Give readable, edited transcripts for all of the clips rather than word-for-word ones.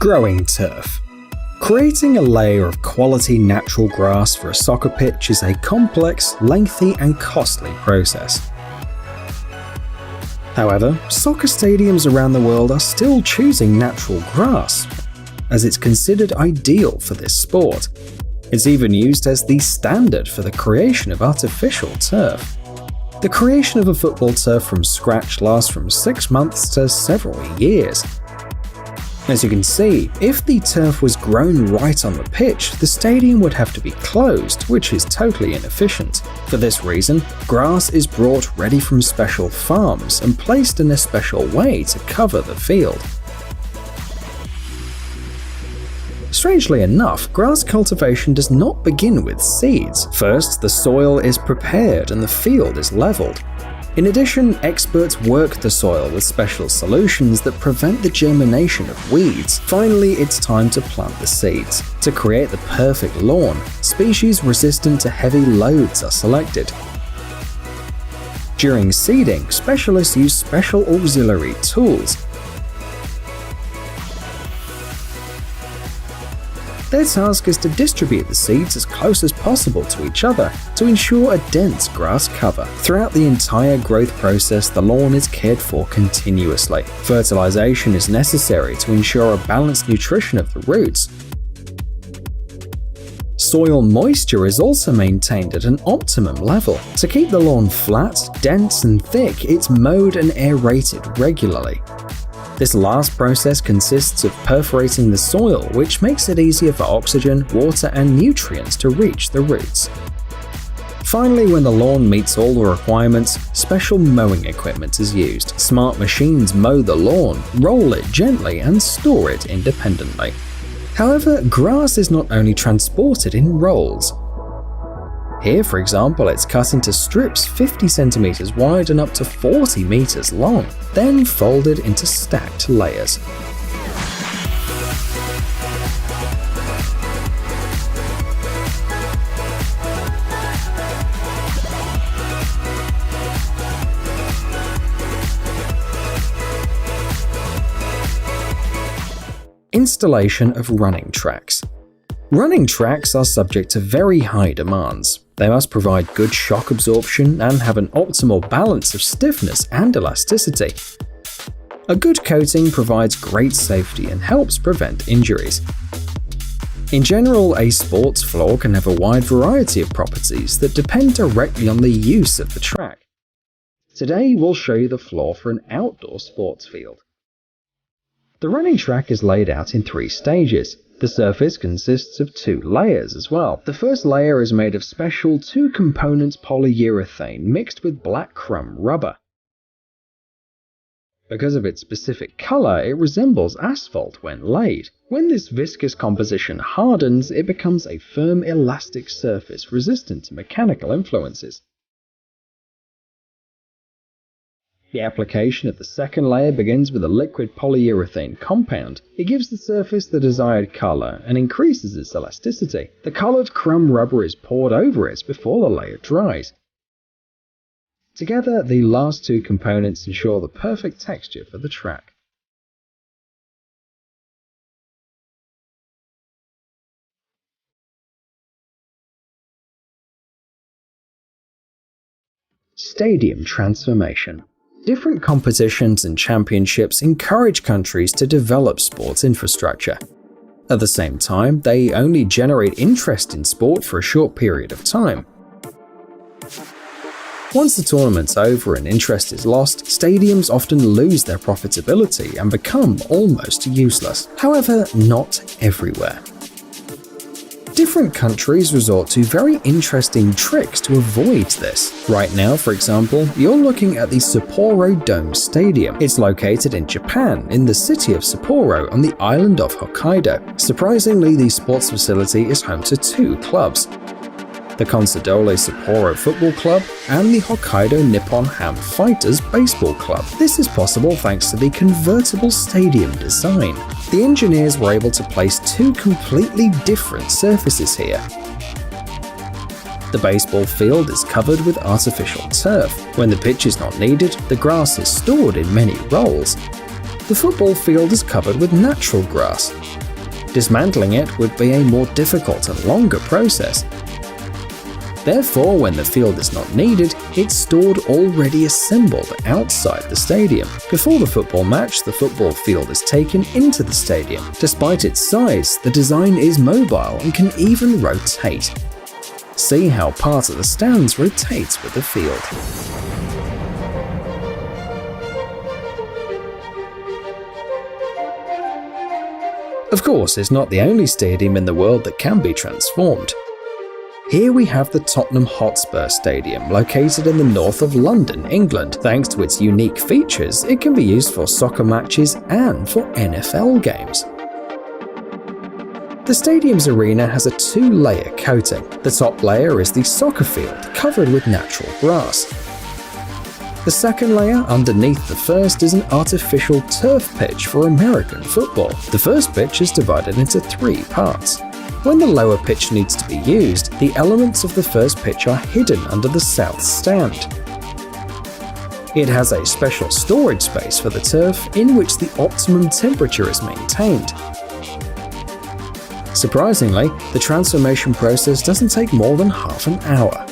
Growing turf. Creating a layer of quality natural grass for a soccer pitch is a complex, lengthy, and costly process. However, soccer stadiums around the world are still choosing natural grass, as it's considered ideal for this sport. It's even used as the standard for the creation of artificial turf. The creation of a football turf from scratch lasts from 6 months to several years. As you can see, if the turf was grown right on the pitch, the stadium would have to be closed, which is totally inefficient. For this reason, grass is brought ready from special farms and placed in a special way to cover the field. Strangely enough, grass cultivation does not begin with seeds. First, the soil is prepared and the field is leveled. In addition, experts work the soil with special solutions that prevent the germination of weeds. Finally, it's time to plant the seeds. To create the perfect lawn, species resistant to heavy loads are selected. During seeding, specialists use special auxiliary tools. Their task is to distribute the seeds as close as possible to each other to ensure a dense grass cover. Throughout the entire growth process, the lawn is cared for continuously. Fertilization is necessary to ensure a balanced nutrition of the roots. Soil moisture is also maintained at an optimum level. To keep the lawn flat, dense, and thick, it's mowed and aerated regularly. This last process consists of perforating the soil, which makes it easier for oxygen, water, and nutrients to reach the roots. Finally, when the lawn meets all the requirements, special mowing equipment is used. Smart machines mow the lawn, roll it gently, and store it independently. However, grass is not only transported in rolls. Here, for example, it's cut into strips 50 centimeters wide and up to 40 meters long, then folded into stacked layers. Installation of running tracks. Running tracks are subject to very high demands. They must provide good shock absorption and have an optimal balance of stiffness and elasticity. A good coating provides great safety and helps prevent injuries. In general, a sports floor can have a wide variety of properties that depend directly on the use of the track. Today, we'll show you the floor for an outdoor sports field. The running track is laid out in 3 stages. The surface consists of 2 layers as well. The first layer is made of special 2-component polyurethane mixed with black crumb rubber. Because of its specific color, it resembles asphalt when laid. When this viscous composition hardens, it becomes a firm, elastic surface resistant to mechanical influences. The application of the second layer begins with a liquid polyurethane compound. It gives the surface the desired color and increases its elasticity. The colored crumb rubber is poured over it before the layer dries. Together, the last 2 components ensure the perfect texture for the track. Stadium transformation. Different competitions and championships encourage countries to develop sports infrastructure. At the same time, they only generate interest in sport for a short period of time. Once the tournament's over and interest is lost, stadiums often lose their profitability and become almost useless. However, not everywhere. Different countries resort to very interesting tricks to avoid this. Right now, for example, you're looking at the Sapporo Dome Stadium. It's located in Japan, in the city of Sapporo on the island of Hokkaido. Surprisingly, the sports facility is home to 2 clubs: the Consadole Sapporo Football Club and the Hokkaido Nippon Ham Fighters Baseball Club. This is possible thanks to the convertible stadium design. The engineers were able to place 2 completely different surfaces here. The baseball field is covered with artificial turf. When the pitch is not needed, the grass is stored in many rolls. the football field is covered with natural grass. Dismantling it would be a more difficult and longer process. Therefore, when the field is not needed, it's stored already assembled outside the stadium. Before the football match, the football field is taken into the stadium. Despite its size, the design is mobile and can even rotate. See how part of the stands rotates with the field. Of course, it's not the only stadium in the world that can be transformed. Here we have the Tottenham Hotspur Stadium, located in the north of London, England. Thanks to its unique features, it can be used for soccer matches and for NFL games. The stadium's arena has a two-layer coating. The top layer is the soccer field, covered with natural grass. The second layer, underneath the first, is an artificial turf pitch for American football. The first pitch is divided into 3 parts. When the lower pitch needs to be used, the elements of the first pitch are hidden under the south stand. It has a special storage space for the turf in which the optimum temperature is maintained. Surprisingly, the transformation process doesn't take more than half an hour.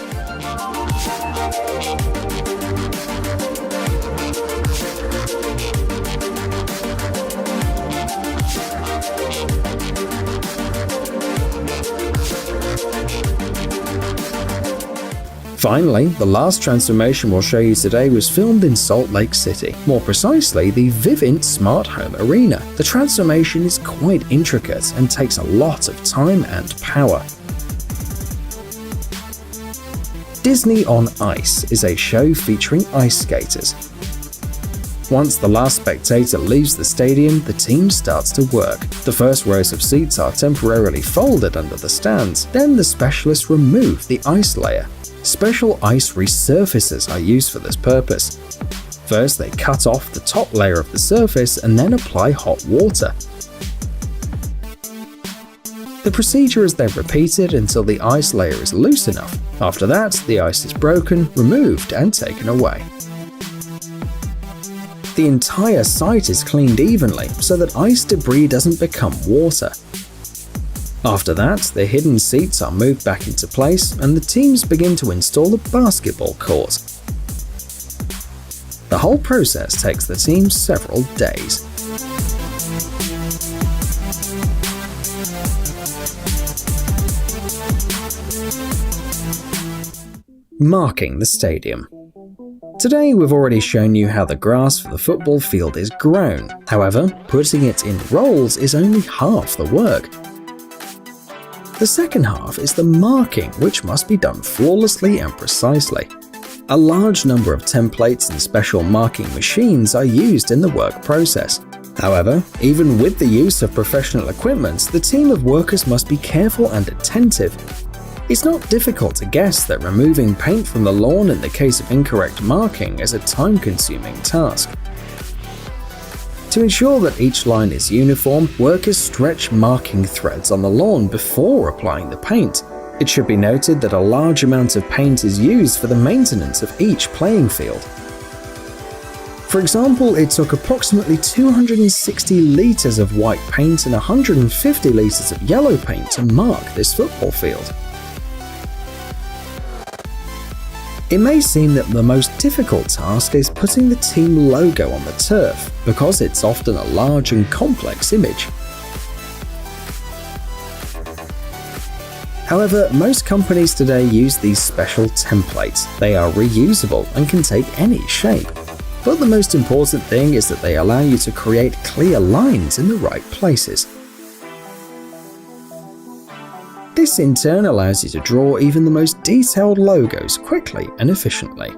Finally, the last transformation we'll show you today was filmed in Salt Lake City, more precisely the Vivint Smart Home Arena. The transformation is quite intricate and takes a lot of time and power. Disney on Ice is a show featuring ice skaters. Once the last spectator leaves the stadium, the team starts to work. The first rows of seats are temporarily folded under the stands, then the specialists remove the ice layer. Special ice resurfacers are used for this purpose. First, they cut off the top layer of the surface and then apply hot water. The procedure is then repeated until the ice layer is loose enough. After that, the ice is broken, removed, and taken away. The entire site is cleaned evenly so that ice debris doesn't become water. After that, the hidden seats are moved back into place and the teams begin to install the basketball court. The whole process takes the team several days. Marking the stadium. Today we've already shown you how the grass for the football field is grown. However, putting it in rolls is only half the work. The second half is the marking, which must be done flawlessly and precisely. A large number of templates and special marking machines are used in the work process. However, even with the use of professional equipment, the team of workers must be careful and attentive. It's not difficult to guess that removing paint from the lawn in the case of incorrect marking is a time-consuming task. To ensure that each line is uniform, workers stretch marking threads on the lawn before applying the paint. It should be noted that a large amount of paint is used for the maintenance of each playing field. For example, it took approximately 260 litres of white paint and 150 litres of yellow paint to mark this football field. It may seem that the most difficult task is putting the team logo on the turf, because it's often a large and complex image. However, most companies today use these special templates. They are reusable and can take any shape. But the most important thing is that they allow you to create clear lines in the right places. This in turn allows you to draw even the most detailed logos quickly and efficiently.